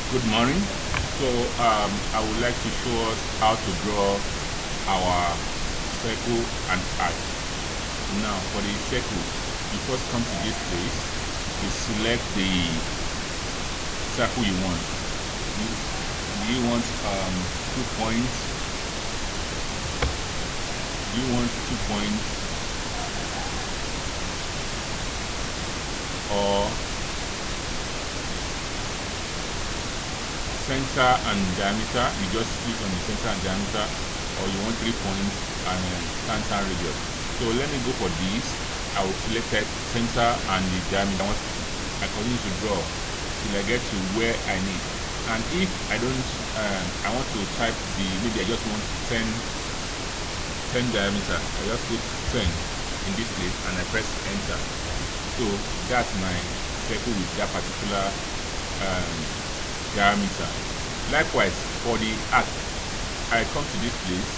Good morning. So I would like to show us how to draw our circle and arc. Now for the circle, you first come to this place, you select the circle you want. You want 2 points? You want 2 points or center and diameter? You just click on the center and diameter, or you want 3 points and center radius. So let me go for this. I will select it, center and the diameter. I continue to draw till I get to where I need. And if I don't, I want to type maybe I just want 10 diameter. I just put 10 in this place and I press enter. So that's my circle with that particular diameter. Likewise, for the arc, I come to this place,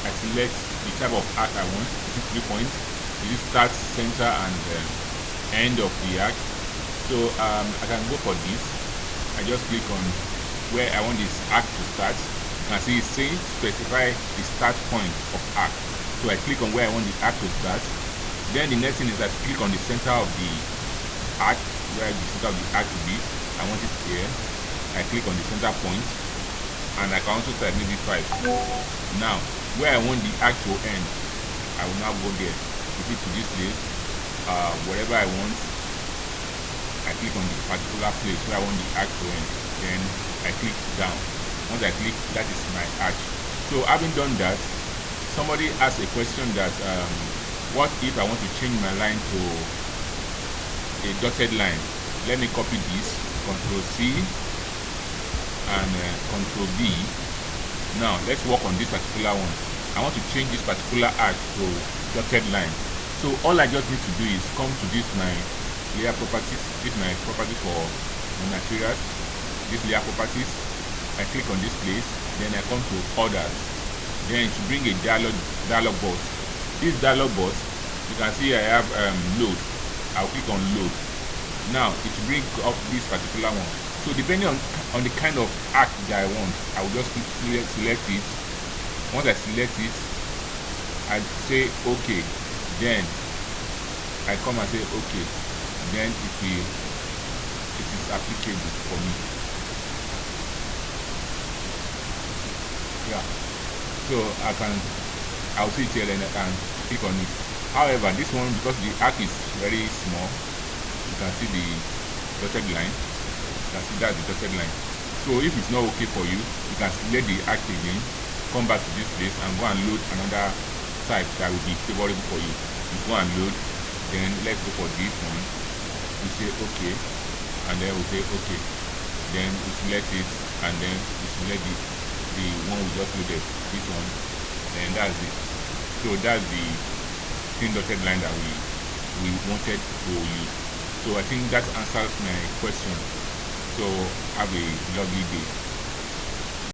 I select the type of arc I want. This is 3 points. This is start, center, and end of the arc. So I can go for this. I just click on where I want this arc to start. You can see it's saying specify the start point of arc. So I click on where I want the arc to start. Then the next thing is I click on the center of the arc, where the center of the arc to be. I want it here. I click on the center point, and I can also type maybe 5. Now, where I want the arc to end, I will now go there. If it's to this place, wherever I want, I click on the particular place where I want the arc to end. Then I click down. Once I click, that is my arch. So having done that, somebody asked a question that what if I want to change my line to a dotted line? Let me copy this, Ctrl C and Ctrl V. Now let's work on this particular one. I want to change this particular arc to dotted line. So all I just need to do is come to this my layer properties. This is my property for my materials. This layer properties. I click on this place. Then I come to orders. Then to bring a dialog box. This dialog box, you can see I have load. I'll click on load. Now it will bring up this particular one. So depending on the kind of arc that I want, I will just select it. Once I select it, I say OK. Then I come and say OK. Then it is applicable for me. Yeah. So I'll see it here, then I can click on it. However, this one, because the arc is very small, you can see the dotted line. You can see that's the dotted line. So if it's not okay for you, you can select the arc again, come back to this place and go and load another type that will be favorable for you. You go and load, then let's go for this one. We say okay, and then we say okay. Then we select it, and then we select the one we just loaded, this one. Then that's it. So that's the thin dotted line that we wanted to use. So I think that answers my question. So have a lovely day.